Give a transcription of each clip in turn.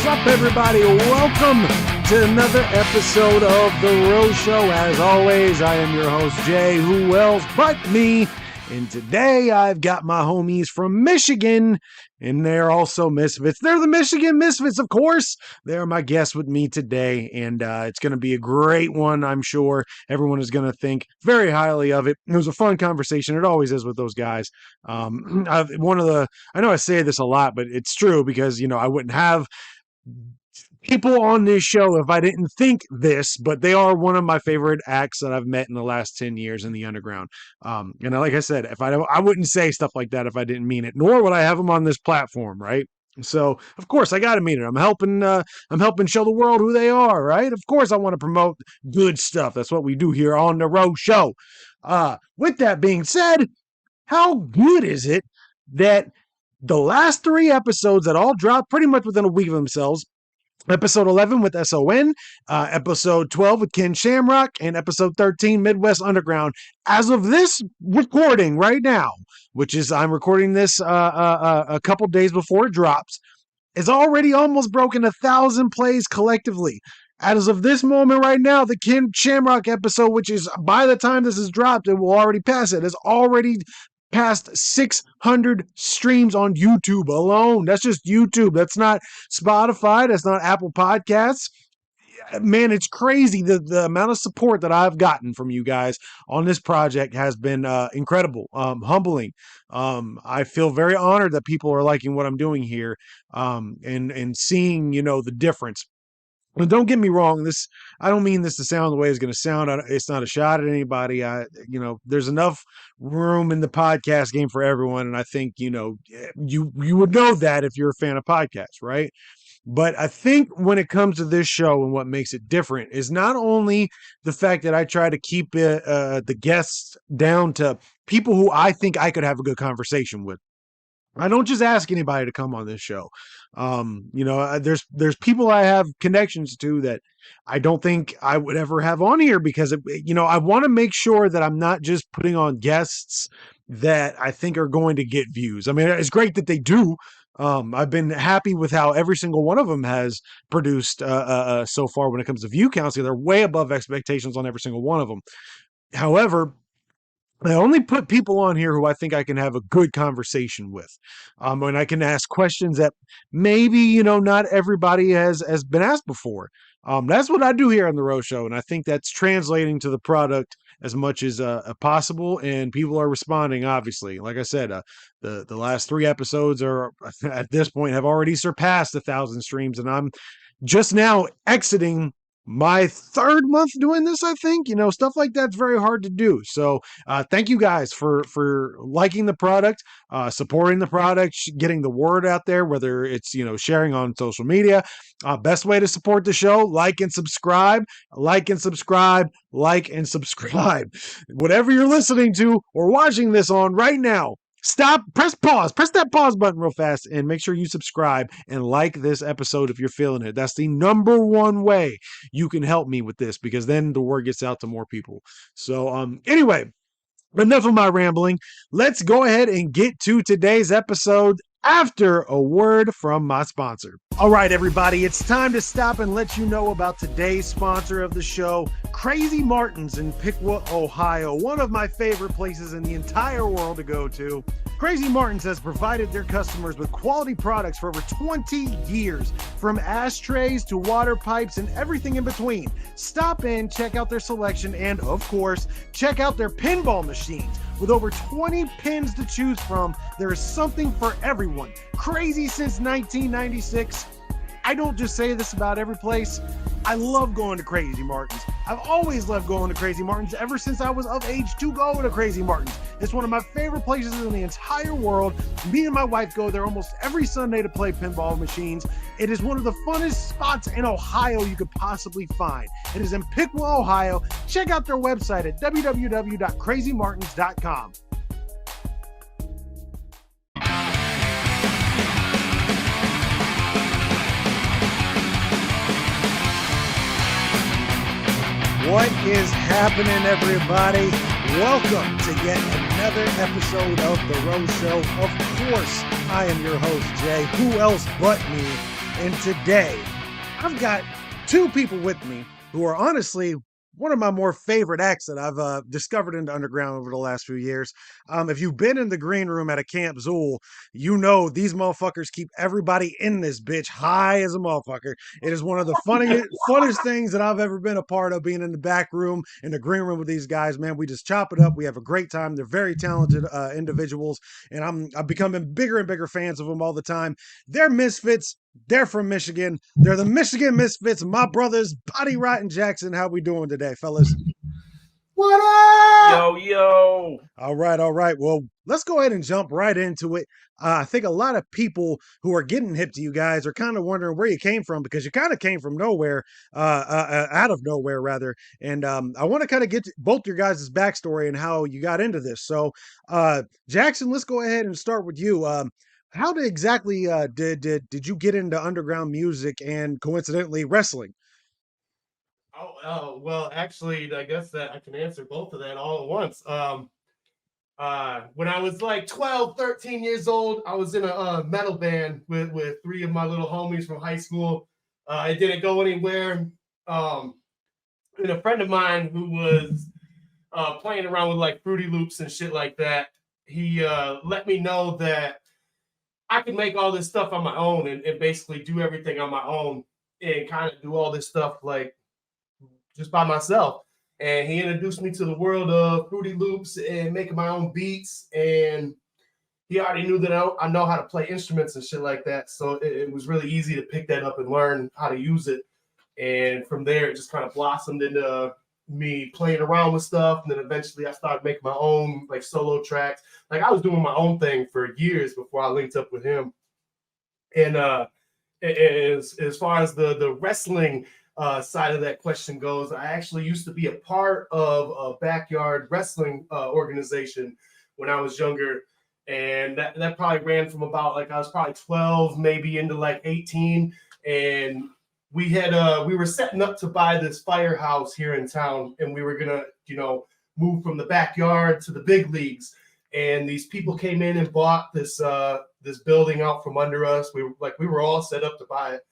up, everybody? Welcome to another episode of The Rose Show. As always, I am your host, Jay. Who else but me? And today I've got my homies from Michigan, and they're also Misfits. They're the Michigan Misfits, of course. They're my guests with me today, and it's going to be a great one, I'm sure. Everyone is going to think very highly of it. It was a fun conversation. It always is with those guys. I know I say this a lot, but it's true because, I wouldn't have people on this show if I didn't think this, but they are one of my favorite acts that I've met in the last 10 years in the underground. Like I said, if I wouldn't say stuff like that if I didn't mean it, nor would I have them on this platform, right? So of course I got to mean it. I'm helping show the world who they are, right? Of course I want to promote good stuff. That's what we do here on the Rose Show. With that being said, how good is it that the last 3 episodes that all dropped pretty much within a week of themselves, Episode 11 with SON, Episode 12 with Ken Shamrock, and Episode 13, Midwest Underground. As of this recording right now, which is I'm recording this a couple days before it drops, it's already almost broken 1,000 plays collectively. As of this moment right now, the Ken Shamrock episode, which is by the time this is dropped, it will already pass it, is already past 600 streams on YouTube alone. That's just YouTube. That's not Spotify. That's not Apple Podcasts. Man, it's crazy. The amount of support that I've gotten from you guys on this project has been incredible, humbling. I feel very honored that people are liking what I'm doing here, and seeing, the difference. And don't get me wrong, I don't mean this to sound the way it's going to sound. It's not a shot at anybody. There's enough room in the podcast game for everyone. And I think, you would know that if you're a fan of podcasts, right? But I think when it comes to this show and what makes it different is not only the fact that I try to keep the guests down to people who I think I could have a good conversation with. I don't just ask anybody to come on this show. There's people I have connections to that I don't think I would ever have on here because, I want to make sure that I'm not just putting on guests that I think are going to get views. I mean, it's great that they do. I've been happy with how every single one of them has produced so far when it comes to view counts. They're way above expectations on every single one of them. However, I only put people on here who I think I can have a good conversation with. And I can ask questions that maybe, not everybody has been asked before. That's what I do here on the Rose Show. And I think that's translating to the product as much as possible. And people are responding, obviously. Like I said, the last 3 episodes are at this point have already surpassed 1,000 streams. And I'm just now exiting my 3rd month doing this, I think. Stuff like that's very hard to do. So thank you guys for liking the product, supporting the product, getting the word out there, whether it's, sharing on social media. Best way to support the show, like and subscribe. Whatever you're listening to or watching this on right now, stop, press that pause button real fast and make sure you subscribe and like this episode if you're feeling it. That's the number one way you can help me with this, because then the word gets out to more people. So, anyway, enough of my rambling. Let's go ahead and get to today's episode after a word from my sponsor. All right, everybody, it's time to stop and let you know about today's sponsor of the show, Crazy Martin's in Piqua, Ohio, one of my favorite places in the entire world to go to. Crazy Martin's has provided their customers with quality products for over 20 years, from ashtrays to water pipes and everything in between. Stop in, check out their selection, and of course, check out their pinball machines. With over 20 pins to choose from, there is something for everyone. Crazy since 1996. I don't just say this about every place. I love going to Crazy Martin's. I've always loved going to Crazy Martin's ever since I was of age to go to Crazy Martin's. It's one of my favorite places in the entire world. Me and my wife go there almost every Sunday to play pinball machines. It is one of the funnest spots in Ohio you could possibly find. It is in Piqua, Ohio. Check out their website at www.crazymartins.com. What is happening, everybody? Welcome to yet another episode of The Rose Show. Of course, I am your host, Jay. Who else but me? And today, I've got two people with me who are honestly one of my more favorite acts that I've discovered in the underground over the last few years. If you've been in the green room at a Camp Zool, you know these motherfuckers keep everybody in this bitch high as a motherfucker. It is one of the funnest things that I've ever been a part of, being in the back room, in the green room with these guys, man. We just chop it up. We have a great time. They're very talented individuals, and I'm becoming bigger and bigger fans of them all the time. They're Misfits. They're from Michigan. They're the Michigan Misfits. My brothers, Body Rot and Jackson. How we doing today, fellas? What up? Yo. All right, all right. Well, let's go ahead and jump right into it. I think a lot of people who are getting hip to you guys are kind of wondering where you came from, because you kind of came from nowhere, out of nowhere, rather. And I want to kind of get to both your guys' backstory and how you got into this. So, Jackson, let's go ahead and start with you. How did exactly did you get into underground music and coincidentally wrestling? Well, actually, I guess that I can answer both of that all at once. When I was like 12, 13 years old, I was in a metal band with three of my little homies from high school. It didn't go anywhere. And a friend of mine who was playing around with like Fruity Loops and shit like that, he let me know that I could make all this stuff on my own and basically do everything on my own and kind of do all this stuff like just by myself. And he introduced me to the world of Fruity Loops and making my own beats. And he already knew that I know how to play instruments and shit like that. So it was really easy to pick that up and learn how to use it. And from there, it just kind of blossomed into me playing around with stuff. And then eventually I started making my own like solo tracks. Like I was doing my own thing for years before I linked up with him. And as far as the wrestling side of that question goes, I actually used to be a part of a backyard wrestling organization when I was younger. And that probably ran from about like I was probably 12, maybe into like 18. And we were setting up to buy this firehouse here in town, and we were gonna, move from the backyard to the big leagues. And these people came in and bought this building out from under us. We were all set up to buy it.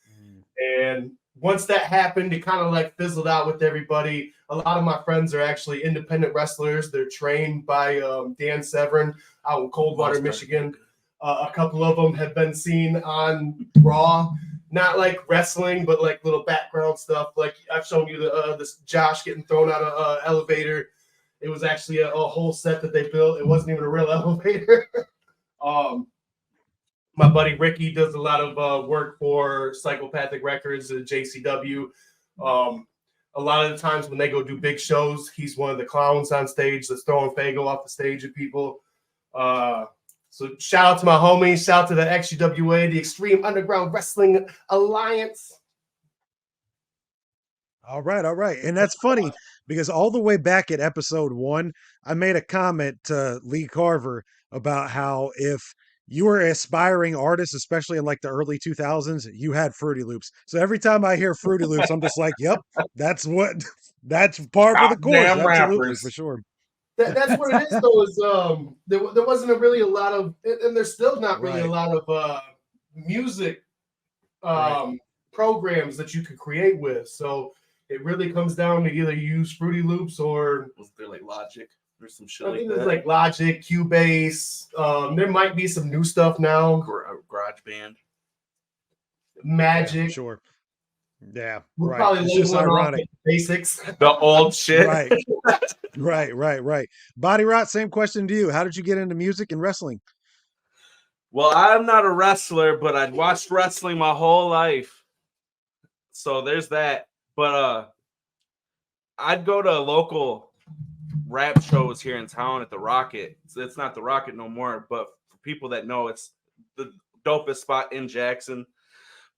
And once that happened, it kind of like fizzled out with everybody. A lot of my friends are actually independent wrestlers. They're trained by Dan Severin out in Coldwater, Michigan. A couple of them have been seen on Raw, not like wrestling, but like little background stuff. Like I've shown you this Josh getting thrown out of an elevator. It was actually a whole set that they built. It wasn't even a real elevator. My buddy Ricky does a lot of work for Psychopathic Records at JCW. A lot of the times when they go do big shows, he's one of the clowns on stage that's throwing Fago off the stage at people. So shout out to my homies. Shout out to the XUWA, the Extreme Underground Wrestling Alliance. All right, all right. And that's funny because all the way back at episode 1, I made a comment to Lee Carver about how if you were an aspiring artist, especially in like the early 2000s, you had Fruity Loops. So every time I hear Fruity Loops, I'm just like, yep, that's par for the course. Damn Absolutely, rappers. for sure. That's what it is, though, is there wasn't really a lot of, and there's still not really a lot of music programs that you could create with. So it really comes down to either use Fruity Loops or Was there like Logic or some shit I like think that? there's like Logic, Cubase. There might be some new stuff now. Garage Band. Magic. Yeah, sure. Yeah, We're right. probably It's just labeling off ironic. the basics. The old shit. Right. Body Rot, same question to you. How did you get into music and wrestling? Well, I'm not a wrestler, but I'd watched wrestling my whole life. So there's that. But I'd go to local rap shows here in town at the Rocket. It's not the Rocket no more, but for people that know, it's the dopest spot in Jackson.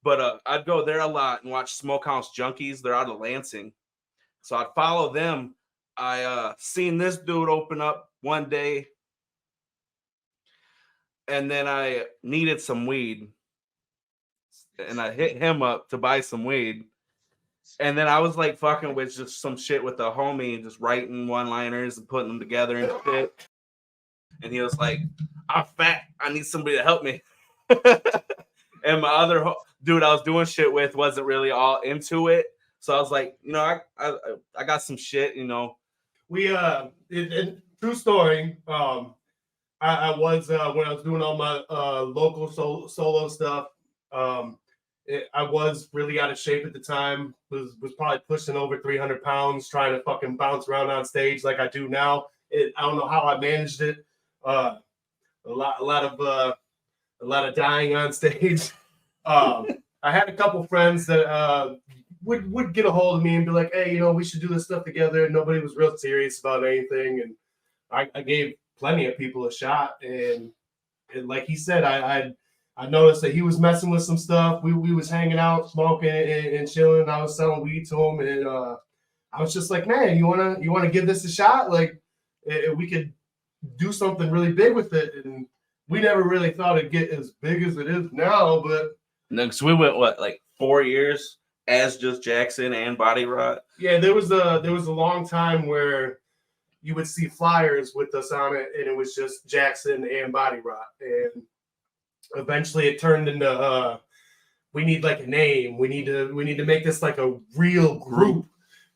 But I'd go there a lot and watch Smokehouse Junkies. They're out of Lansing. So I'd follow them. I seen this dude open up one day, and then I needed some weed. And I hit him up to buy some weed. And then I was like fucking with just some shit with a homie and just writing one-liners and putting them together and shit. And he was like, I'm fat. I need somebody to help me. and my other dude I was doing shit with wasn't really all into it. So I was like, I got some shit, We true story. I was when I was doing all my local solo stuff. I was really out of shape at the time. Was probably pushing over 300 pounds, trying to fucking bounce around on stage like I do now. I don't know how I managed it. A lot of dying on stage. I had a couple friends that would get a hold of me and be like, "Hey, we should do this stuff together." Nobody was real serious about anything, and I gave plenty of people a shot. And like he said, I noticed that he was messing with some stuff. We was hanging out, smoking and chilling. I was selling weed to him, and I was just like, "Man, you wanna give this a shot? Like, we could do something really big with it." And we never really thought it'd get as big as it is now, but next we went like 4 years as just Jackson and Body Rot. Yeah, there was a long time where you would see flyers with us on it, and it was just Jackson and Body Rot. And eventually, it turned into we need like a name. We need to make this like a real group.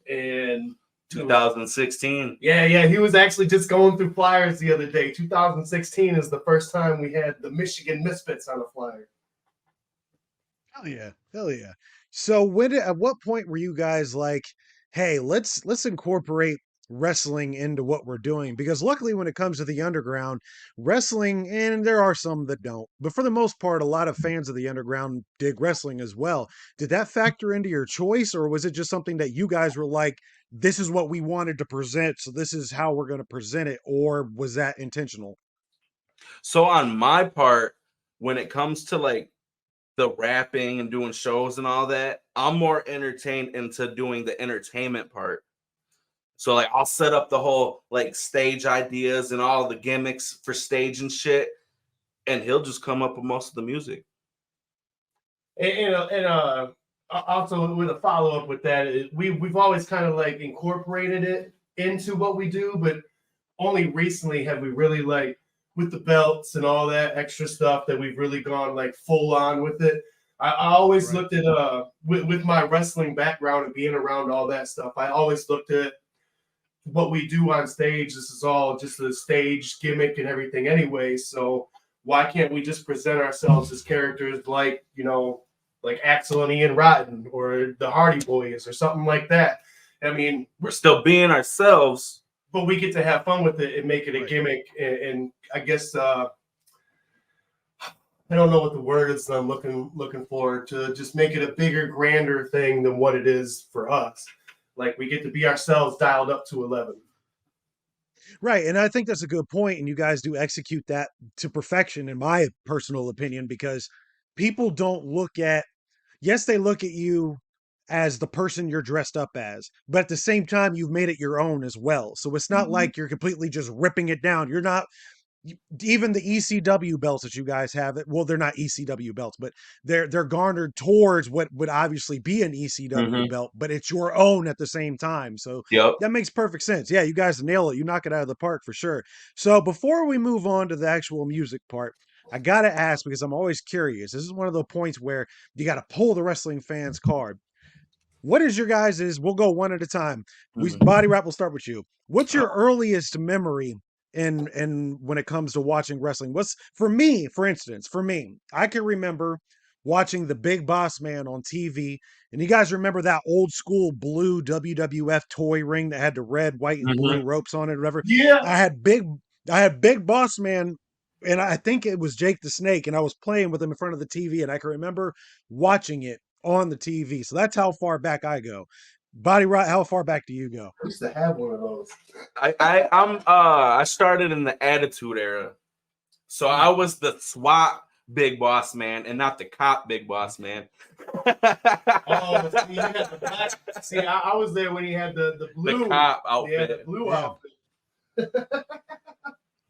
And 2016. Yeah. He was actually just going through flyers the other day. 2016 is the first time we had the Michigan Misfits on a flyer. Hell yeah. So at what point were you guys like, hey, let's incorporate wrestling into what we're doing? Because luckily when it comes to the underground, wrestling, and there are some that don't, but for the most part, a lot of fans of the underground dig wrestling as well. Did that factor into your choice, or was it just something that you guys were like, this is what we wanted to present, so this is how we're going to present it, or was that intentional? So on my part, when it comes to like the rapping and doing shows and all that, I'm more entertained into doing the entertainment part. So like I'll set up the whole like stage ideas and all the gimmicks for stage and shit, and he'll just come up with most of the music. And also with a follow up with that, we've always kind of like incorporated it into what we do, but only recently have we really like with the belts and all that extra stuff that we've really gone like full on with it. I always looked at with my wrestling background and being around all that stuff, I always looked at what we do on stage. This is all just a stage gimmick and everything anyway. So why can't we just present ourselves as characters like, like Axel and Ian Rotten or the Hardy Boys or something like that? I mean, we're still being ourselves, but we get to have fun with it and make it a gimmick. And I guess I don't know what the word is that I'm looking for, to just make it a bigger, grander thing than what it is for us. Like we get to be ourselves dialed up to 11. Right. And I think that's a good point. And you guys do execute that to perfection, in my personal opinion, because people don't look at, yes, they look at you as the person you're dressed up as, but at the same time, you've made it your own as well. So it's not like you're completely just ripping it down. You're not, even the ECW belts that you guys have, well, they're not ECW belts, but they're garnered towards what would obviously be an ECW belt, but it's your own at the same time. So that makes perfect sense. Yeah, you guys nail it. You knock it out of the park for sure. So before we move on to the actual music part, I gotta ask, because I'm always curious. This is one of the points where you got to pull the wrestling fans card. What is your guys's? We'll go one at a time. Body Rap, we'll start with you. What's your earliest memory in when it comes to watching wrestling? What's, for me, for instance, I can remember watching the Big Boss Man on TV. And you guys remember that old school blue WWF toy ring that had the red, white, and blue ropes on it, whatever? Yeah. I had Big Boss Man, and I think it was Jake the Snake, and I was playing with him in front of the TV, and I can remember watching it on the TV. So that's how far back I go. Body Rot, how far back do you go? I used to have one of those. I started in the Attitude Era. So I was the SWAT Big Boss Man and not the cop Big Boss Man. Oh, see, you had the black. See, I was there when he had the blue, the cop outfit. Yeah, the blue outfit.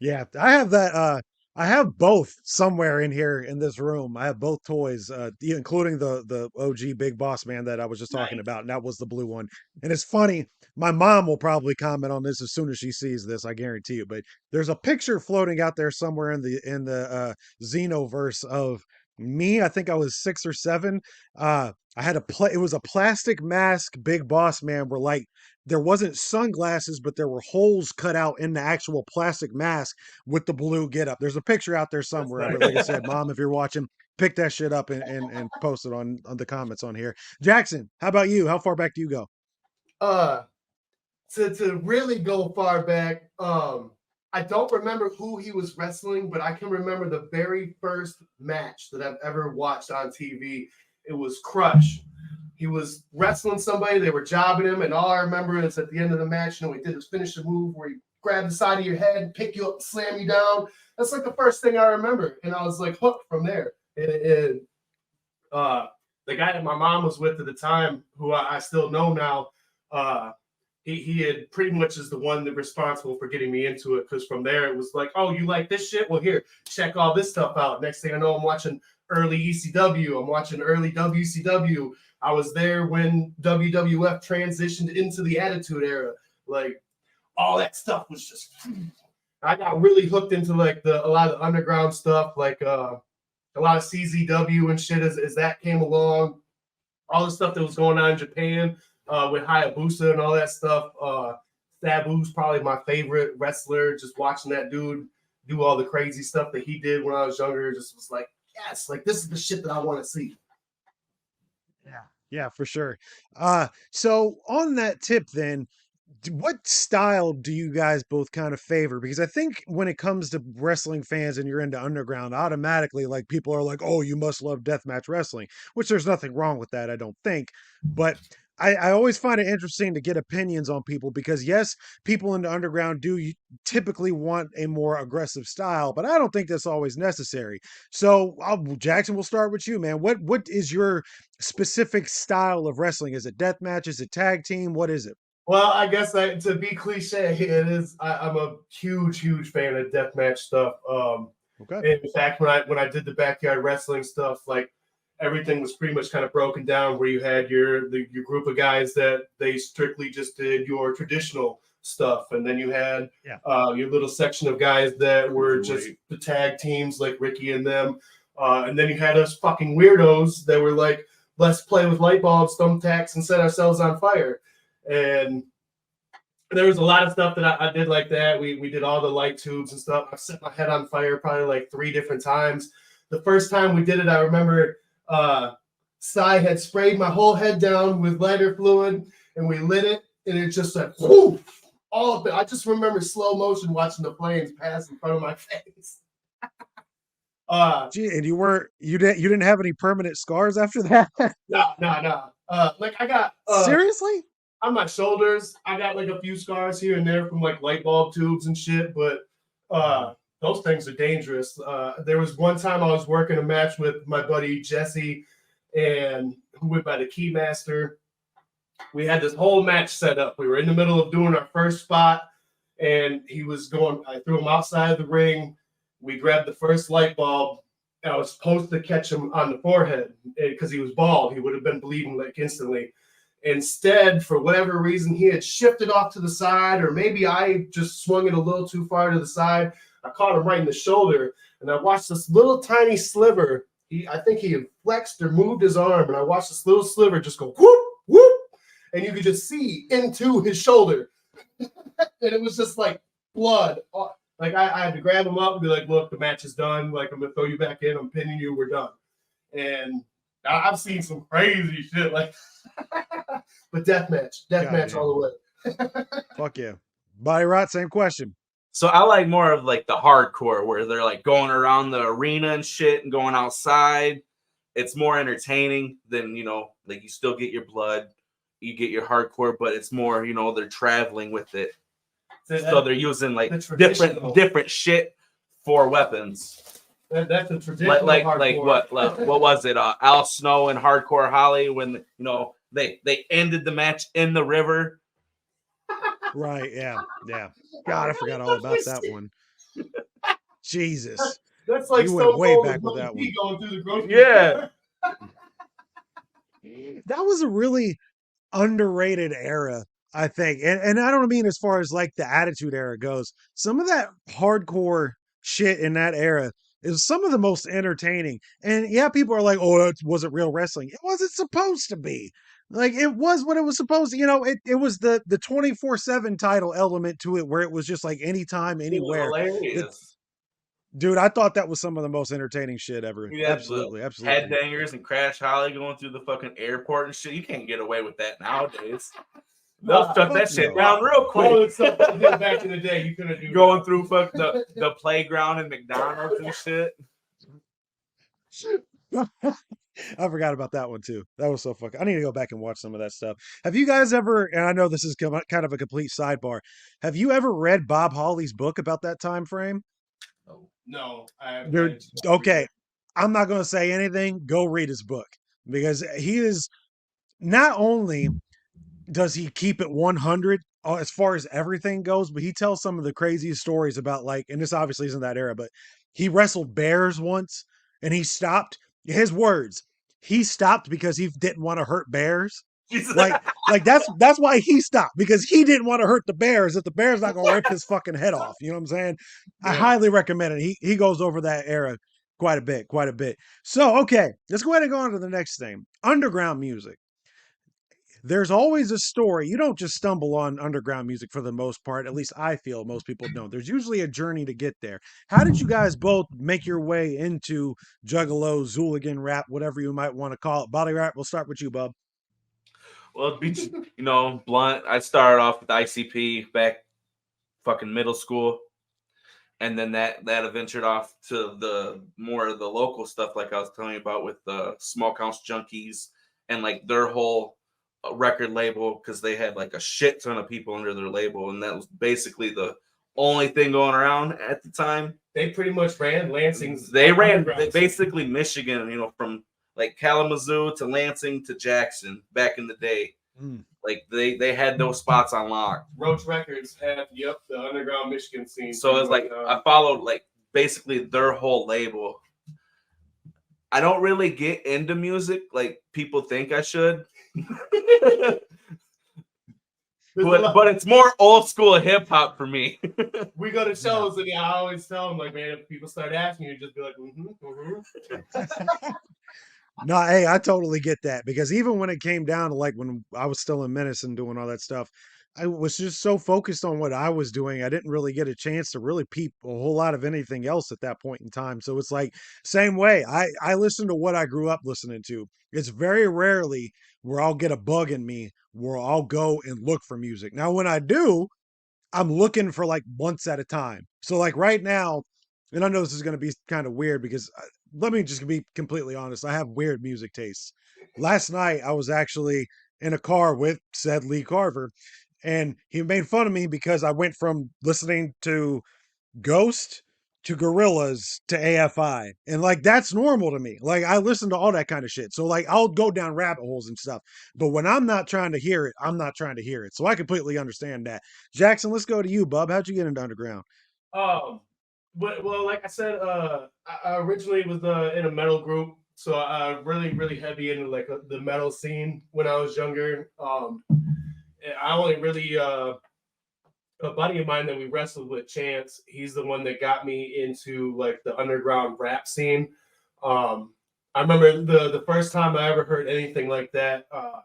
Yeah, I have that. I have both somewhere in here in this room. I have both toys, including the OG Big Boss Man that I was just talking about, and that was the blue one. And it's funny, my mom will probably comment on this as soon as she sees this, I guarantee you. But there's a picture floating out there somewhere in the Xenoverse of Me, I think I was 6 or 7. I had it was a plastic mask, Big Boss Man, where like there wasn't sunglasses, but there were holes cut out in the actual plastic mask with the blue get up. There's a picture out there That's somewhere, nice. but like I said, Mom, if you're watching, pick that shit up and post it on the comments on here. Jackson, how about you? How far back do you go? uh, to really go far back, I don't remember who he was wrestling, but I can remember the very first match that I've ever watched on TV. It was Crush. He was wrestling somebody, they were jobbing him, and all I remember is at the end of the match, he did his finisher move where he grabbed the side of your head, pick you up, slam you down. That's like the first thing I remember. And I was like hooked from there. And the guy that my mom was with at the time, who I still know now, he had pretty much is the one that responsible for getting me into it, because from there it was like, oh, you like this shit? Well, here, check all this stuff out. Next thing I know, I'm watching early ECW. I'm watching early WCW. I was there when WWF transitioned into the Attitude Era. Like, all that stuff was just. I got really hooked into like a lot of the underground stuff, like a lot of CZW and shit as that came along. All the stuff that was going on in Japan. With Hayabusa and all that stuff. Sabu's probably my favorite wrestler. Just watching that dude do all the crazy stuff that he did when I was younger, just was like, yes, like this is the shit that I want to see. Yeah, for sure. So on that tip then, what style do you guys both kind of favor? Because I think when it comes to wrestling fans and you're into underground, automatically like people are like, "Oh, you must love deathmatch wrestling," which there's nothing wrong with that, I don't think. But I always find it interesting to get opinions on people because yes, people in the underground typically want a more aggressive style, but I don't think that's always necessary. So, Jackson, we'll start with you, man. What is your specific style of wrestling? Is it deathmatch? Is it tag team? What is it? Well, I guess to be cliche, it is. I'm a huge fan of deathmatch stuff. Okay. In fact, when I did the backyard wrestling stuff, like everything was pretty much kind of broken down, where you had your group of guys that they strictly just did your traditional stuff, and then you had your little section of guys that were just the tag teams, like Ricky and them, and then you had us fucking weirdos that were like, let's play with light bulbs, thumbtacks, and set ourselves on fire. And there was a lot of stuff that I did like that. We did all the light tubes and stuff. I've set my head on fire probably like 3 different times. The first time we did it, I remember Cy had sprayed my whole head down with lighter fluid, and we lit it, and it just like, whoo, all of it. I just remember slow motion watching the flames pass in front of my face. Gee, and you didn't have any permanent scars after that? No. Like I got Seriously? on my shoulders, I got like a few scars here and there from like light bulb tubes and shit, but those things are dangerous. There was one time I was working a match with my buddy Jesse, and who went by the Keymaster. We had this whole match set up. We were in the middle of doing our first spot, and he was going. I threw him outside the ring. We grabbed the first light bulb. I was supposed to catch him on the forehead because he was bald. He would have been bleeding like instantly. Instead, for whatever reason, he had shifted off to the side, or maybe I just swung it a little too far to the side. I caught him right in the shoulder, and I watched this little tiny sliver. I think he had flexed or moved his arm, and I watched this little sliver just go whoop, whoop, and you could just see into his shoulder. And it was just like blood. Like I had to grab him up and be like, look, the match is done. Like, I'm going to throw you back in. I'm pinning you. We're done. And I've seen some crazy shit like but deathmatch all the way. Fuck yeah. Body Rot, same question. So I like more of like the hardcore where they're like going around the arena and shit and going outside. It's more entertaining than, like you still get your blood, you get your hardcore, but it's more, they're traveling with it. So they're using like different shit for weapons. That's a traditional like hardcore. what was it? Al Snow and Hardcore Holly when they ended the match in the river. Right, yeah. God, I forgot all about that one. Jesus. That's like you went way back with that one. Going through the grocery store. That was a really underrated era, I think. And I don't mean as far as like the Attitude Era goes. Some of that hardcore shit in that era is some of the most entertaining. And yeah, people are like, "Oh, it wasn't real wrestling." It wasn't supposed to be. Like it was what it was supposed to. It was the 24/7 title element to it, where it was just like anytime, It was anywhere. The, hilarious. dude, I thought that was some of the most entertaining shit ever. You had the Absolutely, absolutely. headbangers and Crash Holly going through the fucking airport and shit. You can't get away with that nowadays. They'll Nah, shut that fuck shit no. down real All quick. the stuff they did back in the day, you couldn't do. Going through fuck the playground and McDonald's and shit. I forgot about that one too. That was so fucking. I need to go back and watch some of that stuff. Have you guys ever? And I know this is kind of a complete sidebar. Have you ever read Bob Hawley's book about that time frame? No, I haven't. Dude, okay, I'm not going to say anything. Go read his book, because he is not only does he keep it 100 as far as everything goes, but he tells some of the craziest stories about, like, and this obviously isn't that era, but he wrestled bears once and he stopped. His words, he stopped because he didn't want to hurt bears. Like that's why he stopped, because he didn't want to hurt the bears. If the bear's not gonna rip his fucking head off, you know what I'm saying? I highly recommend it. He goes over that era quite a bit. So okay, let's go ahead and go on to the next thing. Underground music. There's always a story. You don't just stumble on underground music for the most part. At least I feel most people don't. There's usually a journey to get there. How did you guys both make your way into Juggalo, Zooligan rap, whatever you might want to call it? Body rap. We'll start with you, Bub. Well, blunt. I started off with ICP back fucking middle school, and then that ventured off to the more of the local stuff, like I was telling you about with the Small Counts Junkies and like their whole record label, because they had like a shit ton of people under their label, and that was basically the only thing going around at the time. They pretty much ran Lansing's. They ran basically Michigan, from like Kalamazoo to Lansing to Jackson back in the day. Like they had those spots on lock. Roach Records had the underground Michigan scene. So it's like I followed like basically their whole label. I don't really get into music like people think I should. but it's more old school hip hop for me. We go to shows and I always tell them, like, man, if people start asking you, just be like, No, hey, I totally get that, because even when it came down to, like, when I was still in Menace and doing all that stuff, I was just so focused on what I was doing. I didn't really get a chance to really peep a whole lot of anything else at that point in time. So it's like same way. I listen to what I grew up listening to. It's very rarely where I'll get a bug in me where I'll go and look for music. Now, when I do, I'm looking for like months at a time. So like right now, and I know this is going to be kind of weird, because let me just be completely honest. I have weird music tastes. Last night, I was actually in a car with said Lee Carver, and he made fun of me because I went from listening to Ghost to Gorillaz to AFI. And like, that's normal to me. Like, I listen to all that kind of shit. So like, I'll go down rabbit holes and stuff. But when I'm not trying to hear it, I'm not trying to hear it. So I completely understand that. Jackson, let's go to you, bub. How'd you get into underground? Well, like I said, I originally was in a metal group. So I really heavy into like the metal scene when I was younger. I only really a buddy of mine that we wrestled with, Chance, he's the one that got me into like the underground rap scene. I remember the first time I ever heard anything like that. I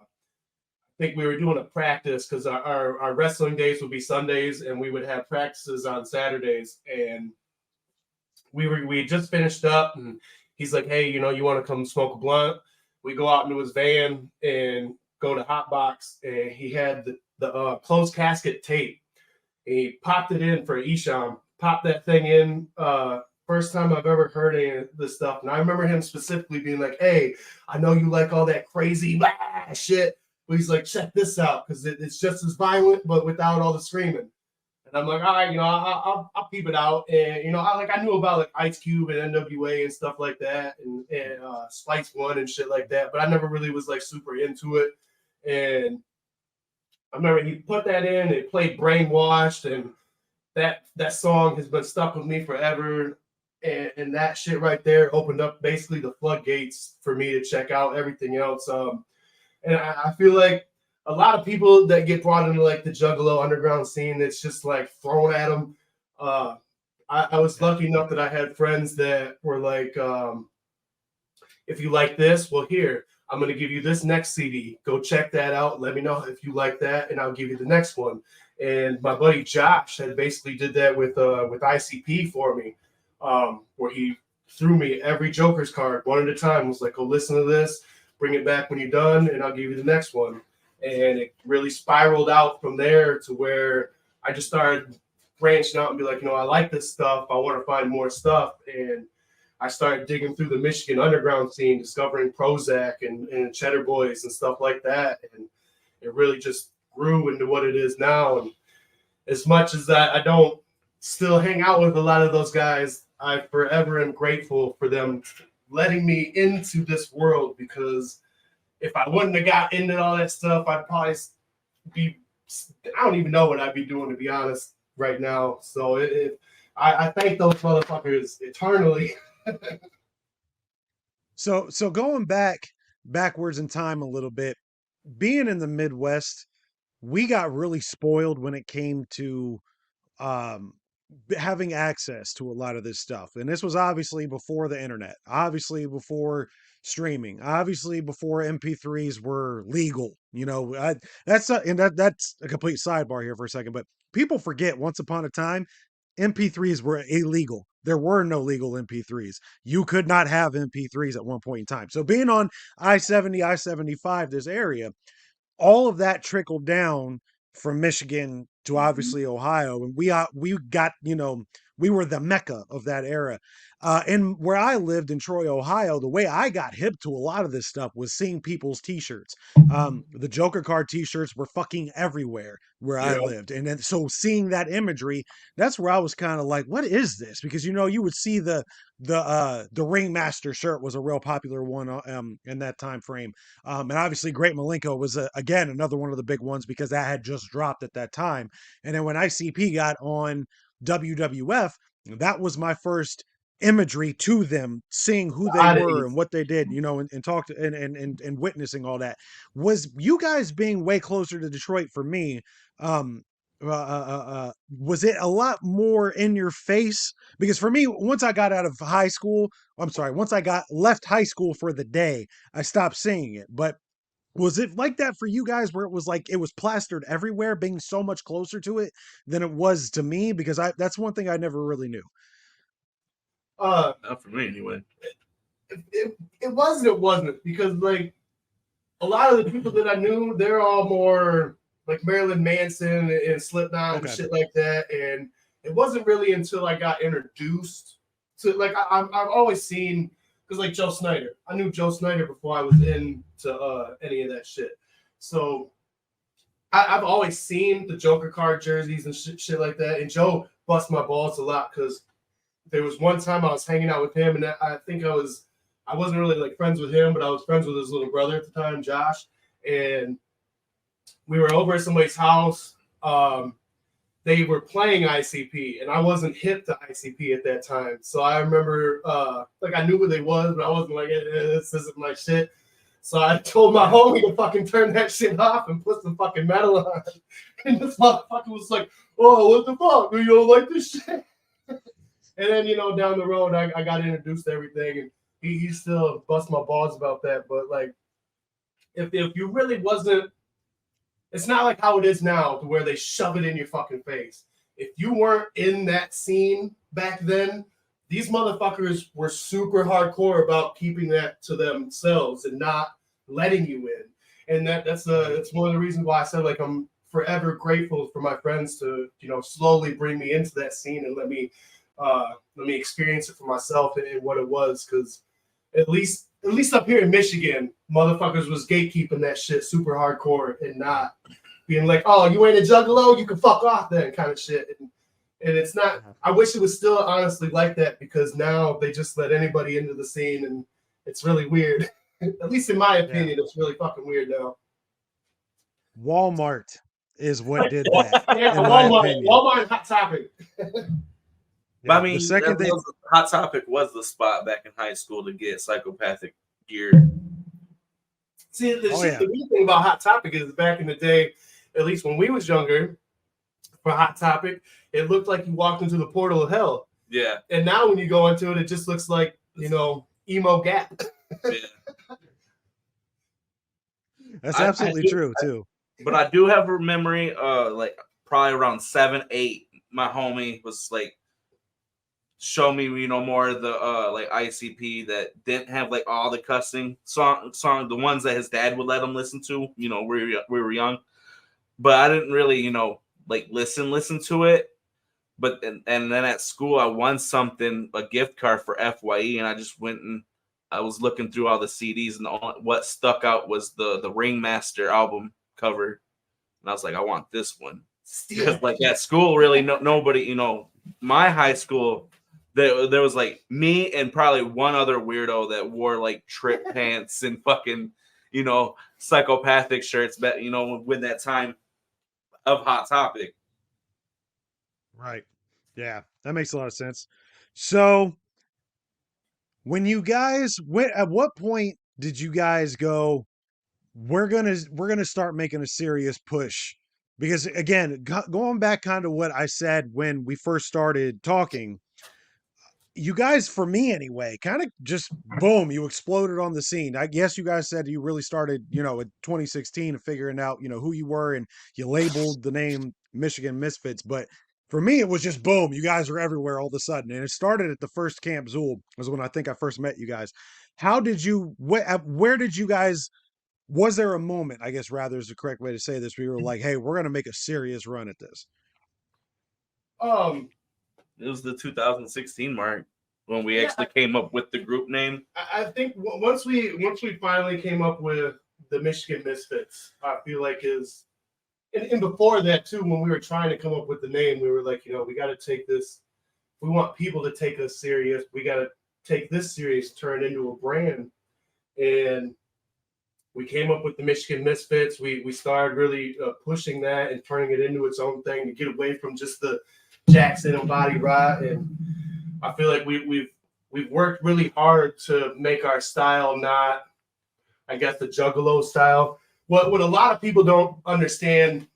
think we were doing a practice because our wrestling days would be Sundays and we would have practices on Saturdays. And we just finished up and he's like, hey, you want to come smoke a blunt? We go out into his van and go to Hotbox, and he had the closed casket tape. He popped it in for Isham, popped that thing in. First time I've ever heard any of this stuff. And I remember him specifically being like, hey, I know you like all that crazy shit. But he's like, check this out, because it's just as violent, but without all the screaming. And I'm like, all right, I'll peep it out. And, I knew about like Ice Cube and NWA and stuff like that, and Spice One and shit like that. But I never really was like super into it. And I remember he put that in, it played Brainwashed, and that song has been stuck with me forever. And that shit right there opened up basically the floodgates for me to check out everything else. And I feel like a lot of people that get brought into like the Juggalo underground scene, it's just like thrown at them. I was lucky enough that I had friends that were like, if you like this, well, here, I'm going to give you this next CD. Go check that out. Let me know if you like that, and I'll give you the next one. And my buddy Josh had basically did that with ICP for me, where he threw me every Joker's card one at a time. Was like, go listen to this, bring it back when you're done, and I'll give you the next one. And it really spiraled out from there to where I just started branching out and be like, I like this stuff. I want to find more stuff. And I started digging through the Michigan underground scene, discovering Prozac and Cheddar Boys and stuff like that. And it really just grew into what it is now. And as much as that I don't still hang out with a lot of those guys, I forever am grateful for them letting me into this world, because if I wouldn't have got into all that stuff, I'd probably I don't even know what I'd be doing, to be honest, right now. So I thank those motherfuckers eternally. So going backwards in time a little bit, being in the Midwest, we got really spoiled when it came to having access to a lot of this stuff. And this was obviously before the internet, obviously before streaming, obviously before MP3s were legal. That's a complete sidebar here for a second, but people forget once upon a time MP3s were illegal. There were no legal MP3s. You could not have MP3s at one point in time. So being on I-70, I-75, this area, all of that trickled down from Michigan to obviously Ohio, and we got, we were the mecca of that era. And where I lived in Troy, Ohio, the way I got hip to a lot of this stuff was seeing people's t-shirts. The Joker card t-shirts were fucking everywhere where I lived. And then so seeing that imagery, that's where I was kind of like, what is this? Because you would see the Ringmaster shirt was a real popular one in that time frame. And obviously Great Malenko was again another one of the big ones, because that had just dropped at that time. And then when ICP got on WWF, that was my first imagery to them, seeing who they were and what they did, and talk to and witnessing all that. Was you guys being way closer to Detroit for me? Was it a lot more in your face? Because for me, once I got out of high school, once I got left high school for the day, I stopped seeing it. But was it like that for you guys, where it was like it was plastered everywhere, being so much closer to it than it was to me? Because that's one thing I never really knew. Not for me anyway. It wasn't, because like a lot of the people that I knew, they're all more like Marilyn Manson and Slipknot and shit like that. And it wasn't really until I got introduced to, like, I've always seen, because like Joe Snyder, I knew Joe Snyder before I was into any of that shit. So I've always seen the Joker card jerseys and shit like that. And Joe bust my balls a lot, because there was one time I was hanging out with him, and I think I wasn't really like friends with him, but I was friends with his little brother at the time, Josh. And we were over at somebody's house. They were playing ICP, and I wasn't hip to ICP at that time. So I remember, like, I knew who they was, but I wasn't like, this isn't my shit. So I told my homie to fucking turn that shit off and put some fucking metal on. And this motherfucker was like, oh, what the fuck? You don't like this shit? And then, down the road, I got introduced to everything, and he still bust my balls about that. But, like, if you really wasn't, it's not like how it is now, to where they shove it in your fucking face. If you weren't in that scene back then, these motherfuckers were super hardcore about keeping that to themselves and not letting you in. And that's one of the reasons why I said, like, I'm forever grateful for my friends to, slowly bring me into that scene and let me experience it for myself and what it was. Because at least up here in Michigan, motherfuckers was gatekeeping that shit super hardcore and not being like, oh, you ain't a juggalo, you can fuck off then, kind of shit. And it's not, I wish it was still honestly like that, because now they just let anybody into the scene, and it's really weird. At least in my opinion, it's really fucking weird now. Walmart is what did that. Yeah, Walmart and Hot Topic. I mean, the second Hot Topic was the spot back in high school to get psychopathic gear. See, the weird thing about Hot Topic is, back in the day, at least when we was younger, for Hot Topic, it looked like you walked into the portal of hell. Yeah. And now when you go into it, it just looks like, emo Gap. Yeah. That's absolutely true too. But I do have a memory, like probably around 7, 8. My homie was like, show me, more of the like ICP that didn't have like all the cussing song, the ones that his dad would let him listen to. We were young, but I didn't really, like listen to it. But and then at school, I won something, a gift card for FYE, and I just went and I was looking through all the CDs, and what stuck out was the Ringmaster album cover, and I was like, I want this one. Because like at school, really, nobody, my high school, there was like me and probably one other weirdo that wore like trip pants and fucking, psychopathic shirts. But when that time of Hot Topic. Right. Yeah, that makes a lot of sense. So when you guys went, at what point did you guys go, we're gonna start making a serious push? Because again, going back kind of what I said when we first started talking, you guys, for me anyway, kind of just boom, you exploded on the scene. I guess you guys said you really started, in 2016 of figuring out, who you were, and you labeled the name Michigan Misfits. But for me, it was just boom, you guys are everywhere all of a sudden. And it started at the first Camp Zool, was when I think I first met you guys. How did you, where did you guys, was there a moment, I guess rather is the correct way to say this, where you were like, hey, we're going to make a serious run at this? It was the 2016 mark when we actually came up with the group name. I think once we finally came up with the Michigan Misfits, I feel like and before that too, when we were trying to come up with the name, we were like, we got to take this. We want people to take us serious. We got to take this serious, turn it into a brand. And we came up with the Michigan Misfits. We started really pushing that and turning it into its own thing to get away from just the Jackson and Body Rot. And I feel like we've worked really hard to make our style not, I guess, the Juggalo style. What a lot of people don't understand,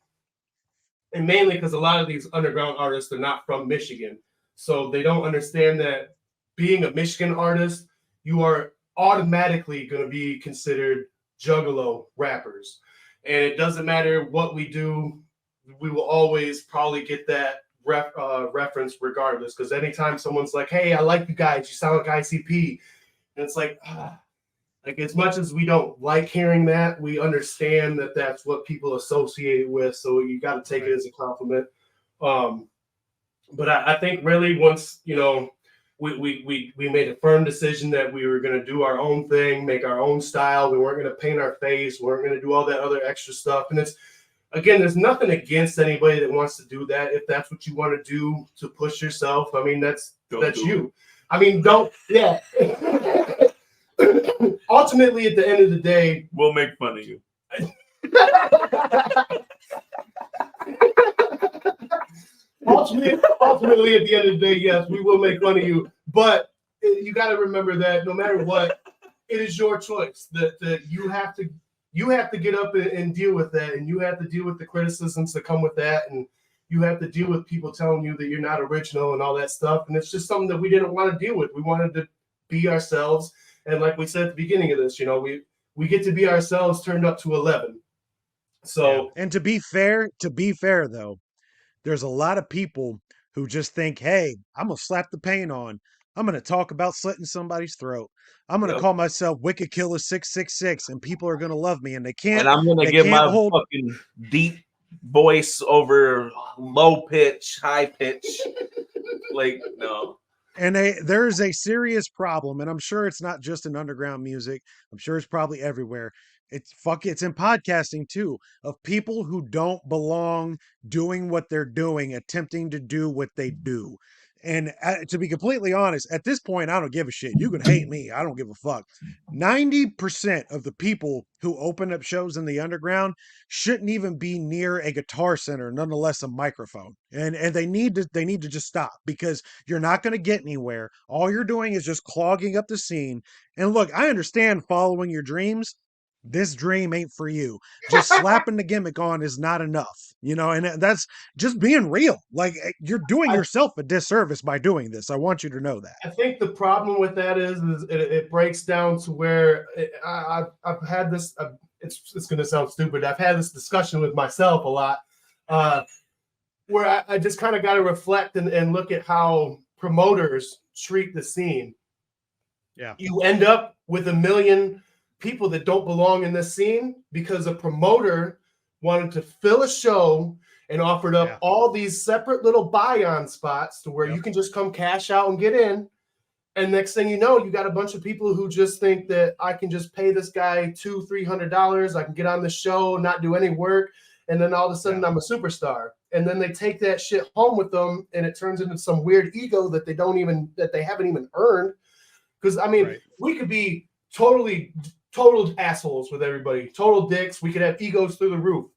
and mainly because a lot of these underground artists are not from Michigan, so they don't understand that being a Michigan artist, you are automatically going to be considered Juggalo rappers. And it doesn't matter what we do, we will always probably get that reference regardless. Because anytime someone's like, hey, I like you guys, you sound like ICP. And it's like as much as we don't like hearing that, we understand that that's what people associate it with. So you got to take it as a compliment. But I think really once, we made a firm decision that we were going to do our own thing, make our own style. We weren't going to paint our face. We weren't going to do all that other extra stuff. And there's nothing against anybody that wants to do that. If that's what you want to do to push yourself, I mean, that's you. I mean, yeah. Ultimately, at the end of the day, we'll make fun of you. Ultimately, at the end of the day, yes, we will make fun of you. But you got to remember that no matter what, it is your choice. That you have to get up and deal with that, and you have to deal with the criticisms that come with that, and you have to deal with people telling you that you're not original and all that stuff. And it's just something that we didn't want to deal with. We wanted to be ourselves. And like we said at the beginning of this, we get to be ourselves turned up to 11. So, and to be fair though, there's a lot of people who just think, hey, I'm going to slap the paint on. I'm going to talk about slitting somebody's throat. I'm going to call myself Wicked Killer 666, and people are going to love me. And they can't. And I'm going to give my fucking deep voice over low pitch, high pitch. Like, no. And there's a serious problem, and I'm sure it's not just in underground music. I'm sure it's probably everywhere. It's in podcasting too, of people who don't belong doing what they're doing, attempting to do what they do. And to be completely honest, at this point, I don't give a shit. You can hate me. I don't give a fuck. 90% of the people who open up shows in the underground shouldn't even be near a guitar center, nonetheless a microphone. And they need to just stop, because you're not going to get anywhere. All you're doing is just clogging up the scene. And look, I understand following your dreams, this dream ain't for you. Just slapping the gimmick on is not enough, and that's just being real. Like, you're doing yourself a disservice by doing this. I want you to know that. I think the problem with that is it breaks down to where I've had this. It's going to sound stupid. I've had this discussion with myself a lot, where I just kind of got to reflect and look at how promoters treat the scene. Yeah, you end up with a million people that don't belong in this scene because a promoter wanted to fill a show and offered up all these separate little buy-on spots to where you can just come cash out and get in. And next thing you know, you got a bunch of people who just think that I can just pay this guy $200-$300. I can get on the show, not do any work. And then all of a sudden I'm a superstar. And then they take that shit home with them and it turns into some weird ego that they haven't even earned. Because I mean, we could be total assholes with everybody, total dicks. We could have egos through the roof,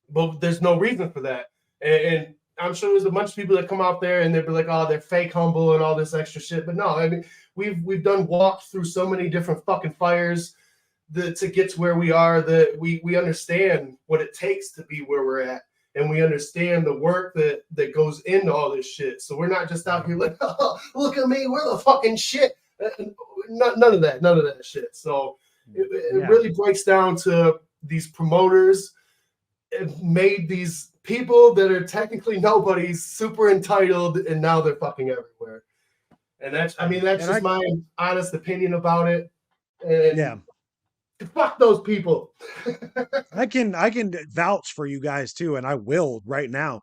but there's no reason for that. And I'm sure there's a bunch of people that come out there and they'll be like, oh, they're fake humble and all this extra shit. But no, I mean, we've done walks through so many different fucking fires to get to where we are, that we understand what it takes to be where we're at. And we understand the work that goes into all this shit. So we're not just out here like, oh, look at me, we're the fucking shit. None of that shit. So it really breaks down to these promoters have made these people that are technically nobodies super entitled, and now they're fucking everywhere. And that's just my honest opinion about it. And fuck those people. I can vouch for you guys too, and I will right now.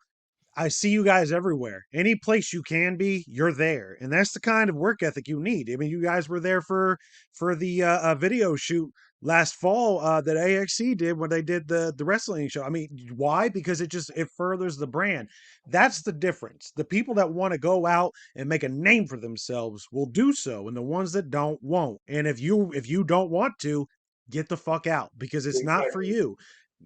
I see you guys everywhere. Any place you can be, you're there, and that's the kind of work ethic you need. I mean, you guys were there for the video shoot last fall that AXC did when they did the wrestling show. I mean, why? Because it furthers the brand. That's the difference. The people that want to go out and make a name for themselves will do so, and the ones that don't won't. And if you don't want to, get the fuck out, because it's not for you.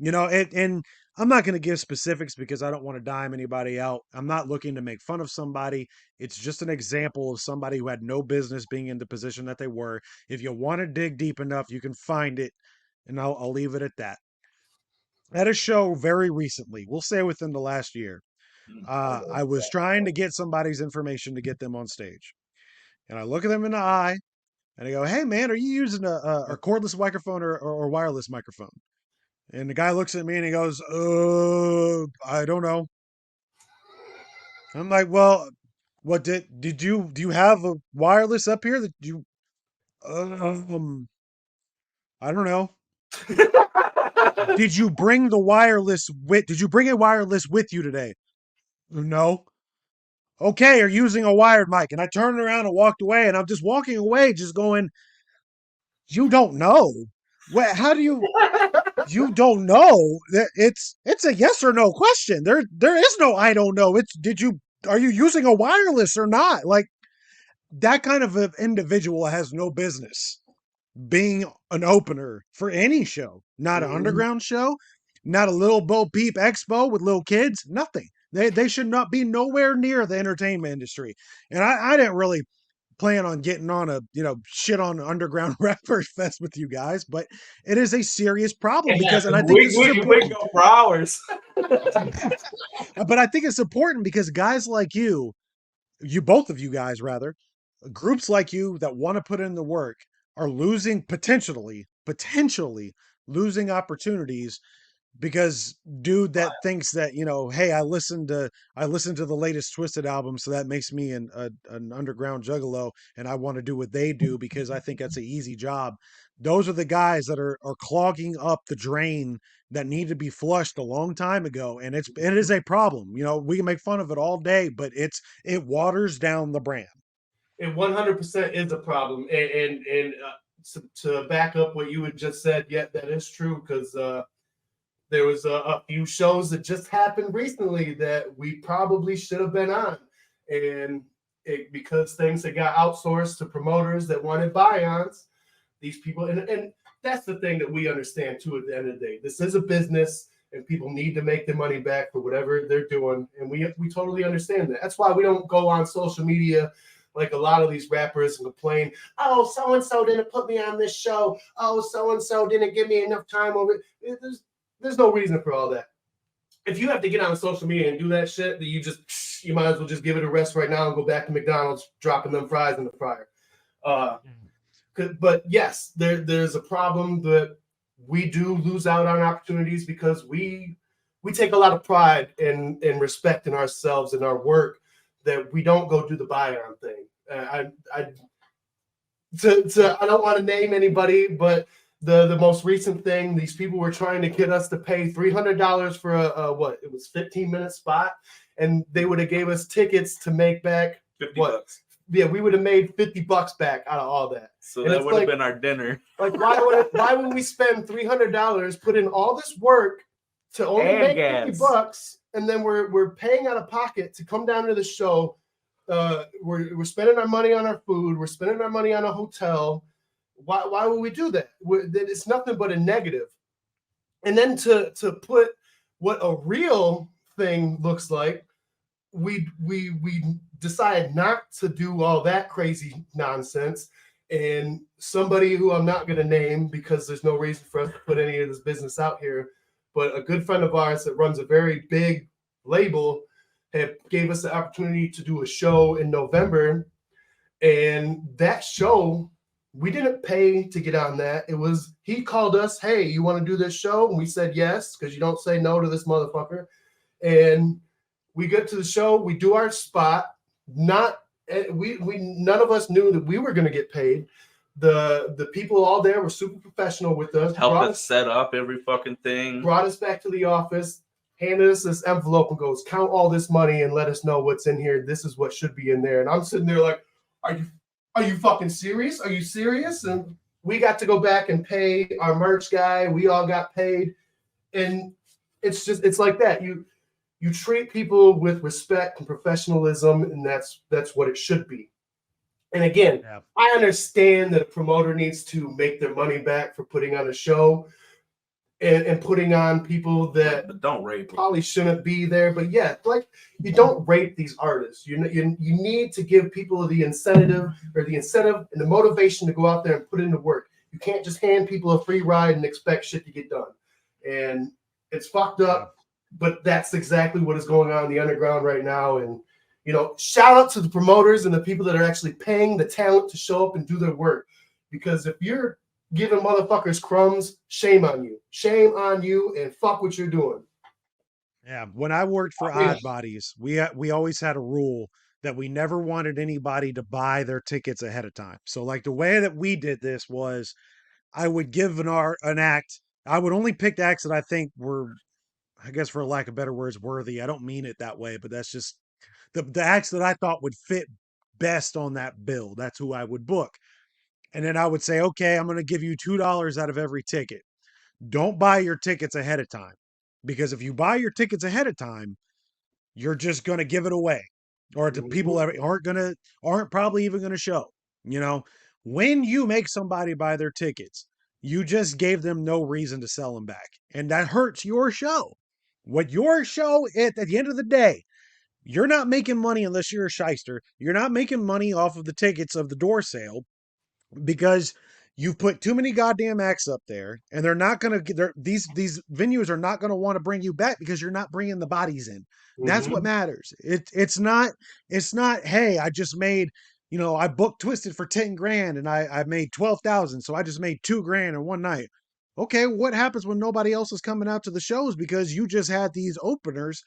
And I'm not going to give specifics because I don't want to dime anybody out. I'm not looking to make fun of somebody. It's just an example of somebody who had no business being in the position that they were. If you want to dig deep enough, you can find it, and I'll leave it at that. At a show very recently, we'll say within the last year, I was trying to get somebody's information to get them on stage. And I look at them in the eye, and I go, hey, man, are you using a cordless microphone or wireless microphone? And the guy looks at me and he goes, I don't know. I'm like, well, what do you have a wireless up here that you, I don't know. Did you bring a wireless with you today? No. Okay, you're using a wired mic. And I turned around and walked away, and I'm just walking away, just going, you don't know. How do you don't know? It's a yes or no question. There is no I don't know. It's are you using a wireless or not? Like, that kind of an individual has no business being an opener for any show. Not an underground show, not a little Bo Peep Expo with little kids, nothing. They should not be nowhere near the entertainment industry. And I didn't really plan on getting on a shit on underground rappers fest with you guys, but it is a serious problem because, and I think this is important. Go for hours. But I think it's important because guys like you both of you guys rather, groups like you that want to put in the work are losing potentially losing opportunities because dude that thinks that, hey, I listened to the latest Twisted album, so that makes me an underground juggalo, and I want to do what they do because I think that's an easy job. Those are the guys that are clogging up the drain that need to be flushed a long time ago, and it is a problem. We can make fun of it all day, but it waters down the brand. It 100% is a problem, and to back up what you had just said, that is true, because there was a few shows that just happened recently that we probably should have been on. And because things that got outsourced to promoters that wanted buy-ons, these people, and that's the thing that we understand too at the end of the day. This is a business and people need to make their money back for whatever they're doing. And we totally understand that. That's why we don't go on social media like a lot of these rappers and complain, oh, so and so didn't put me on this show. Oh, so and so didn't give me enough time over. There's no reason for all that. If you have to get on social media and do that shit, that you might as well just give it a rest right now and go back to McDonald's dropping them fries in the fryer. But yes, there's a problem that we do lose out on opportunities because we take a lot of pride in respect in ourselves and our work, that we don't go do the buy-on thing. I don't want to name anybody, but the most recent thing, these people were trying to get us to pay $300 for it was 15-minute spot, and they would have gave us tickets to make back $50. Yeah, we would have made $50 back out of all that. So that would have been our dinner. Like, why would we spend $300, put in all this work to only make $50, and then we're paying out of pocket to come down to the show? We're spending our money on our food. We're spending our money on a hotel. Why would we do that? It's nothing but a negative. And then to put what a real thing looks like, we decided not to do all that crazy nonsense. And somebody who I'm not going to name because there's no reason for us to put any of this business out here, but a good friend of ours that runs a very big label gave us the opportunity to do a show in November. And that show, we didn't pay to get on that. It was, he called us, hey, you want to do this show? And we said yes, because you don't say no to this motherfucker. And we get to the show, we do our spot. None of us knew that we were going to get paid. The people all there were super professional with us. Helped us set up every fucking thing. Brought us back to the office, handed us this envelope and goes, count all this money and let us know what's in here. This is what should be in there. And I'm sitting there like, are you fucking serious? Are you serious? And we got to go back and pay our merch guy. We all got paid. And it's like that. You treat people with respect and professionalism, and that's what it should be. And again, yeah. I understand that a promoter needs to make their money back for putting on a show and putting on people that don't rape probably shouldn't be there. But yeah, like, you don't rape these artists. You need to give people the incentive and the motivation to go out there and put in the work. You can't just hand people a free ride and expect shit to get done. And it's fucked up. But that's exactly what is going on in the underground right now. And, shout out to the promoters and the people that are actually paying the talent to show up and do their work. Because if you're giving motherfuckers crumbs, shame on you. Shame on you, and fuck what you're doing. Yeah. When I worked for Odd Bodies, we always had a rule that we never wanted anybody to buy their tickets ahead of time. So like the way that we did this was I would give an act. I would only pick acts that I think were, I guess for lack of better words, worthy. I don't mean it that way, but that's just the acts that I thought would fit best on that bill. That's who I would book. And then I would say, okay, I'm going to give you $2 out of every ticket. Don't buy your tickets ahead of time, because if you buy your tickets ahead of time, you're just going to give it away, or the people that aren't probably even going to show. When you make somebody buy their tickets, you just gave them no reason to sell them back, and that hurts your show. What your show at the end of the day, you're not making money unless you're a shyster. You're not making money off of the tickets of the door sale, because you've put too many goddamn acts up there, and they're not going to these venues are not going to want to bring you back because you're not bringing the bodies in. That's what matters. It's not, hey, I just made, I booked Twisted for 10 grand and I made 12,000. So I just made 2 grand in one night. Okay. What happens when nobody else is coming out to the shows because you just had these openers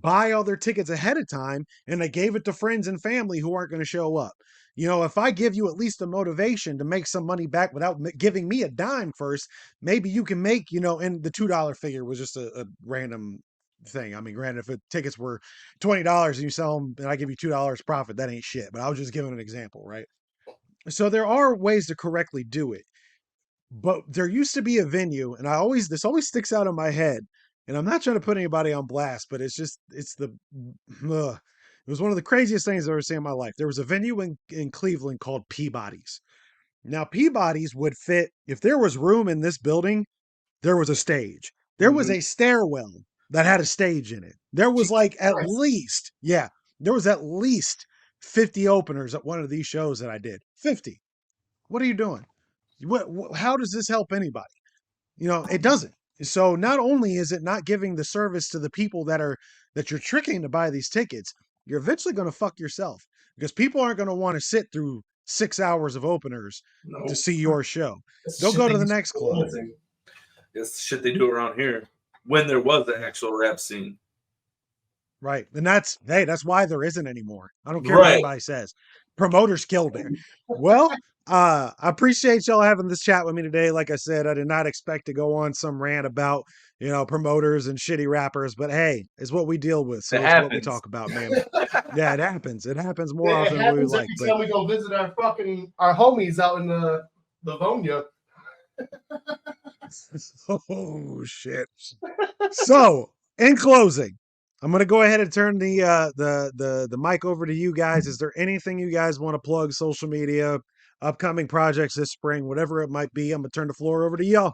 buy all their tickets ahead of time and they gave it to friends and family who aren't going to show up? If I give you at least a motivation to make some money back without giving me a dime first, maybe you can make, and the $2 figure was just a random thing. I mean, granted, if tickets were $20 and you sell them and I give you $2 profit, that ain't shit. But I was just giving an example, right? So there are ways to correctly do it. But there used to be a venue, and this always sticks out in my head. And I'm not trying to put anybody on blast, but it was one of the craziest things I've ever seen in my life. There was a venue in Cleveland called Peabody's. Now, Peabody's would fit, if there was room in this building, there was a stage. There was a stairwell that had a stage in it. There was there was at least 50 openers at one of these shows that I did. 50. What are you doing? How does this help anybody? It doesn't. So not only is it not giving the service to the people that you're tricking to buy these tickets, you're eventually going to fuck yourself because people aren't going to want to sit through 6 hours of openers to see your show. They'll go to the next club. It's shit they do around here when there was an actual rap scene. Right. And that's why there isn't anymore. I don't care what anybody says. Promoters killed there. Well, I appreciate y'all having this chat with me today. Like I said, I did not expect to go on some rant about, promoters and shitty rappers, but hey, it's what we deal with. So it's what we talk about, man. Yeah, it happens. It happens more often than we would like. Every time we go visit our homies out in the Livonia. Oh shit. So, in closing, I'm going to go ahead and turn the mic over to you guys. Is there anything you guys want to plug, social media, upcoming projects this spring, whatever it might be? I'm going to turn the floor over to y'all.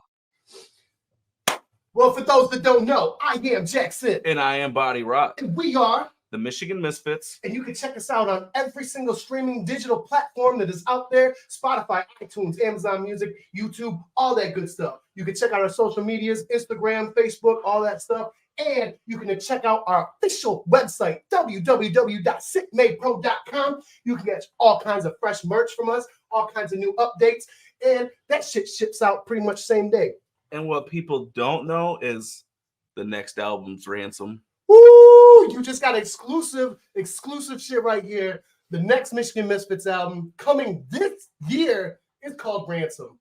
Well, for those that don't know, I am Jackson. And I am Body Rock. And we are the Michigan Misfits. And you can check us out on every single streaming digital platform that is out there. Spotify, iTunes, Amazon Music, YouTube, all that good stuff. You can check out our social medias, Instagram, Facebook, all that stuff. And you can check out our official website, www.sitmadepro.com. You can get all kinds of fresh merch from us, all kinds of new updates, and that shit ships out pretty much same day. And what people don't know is the next album's Ransom. Woo! You just got exclusive shit right here. The next Michigan Misfits album coming this year is called Ransom.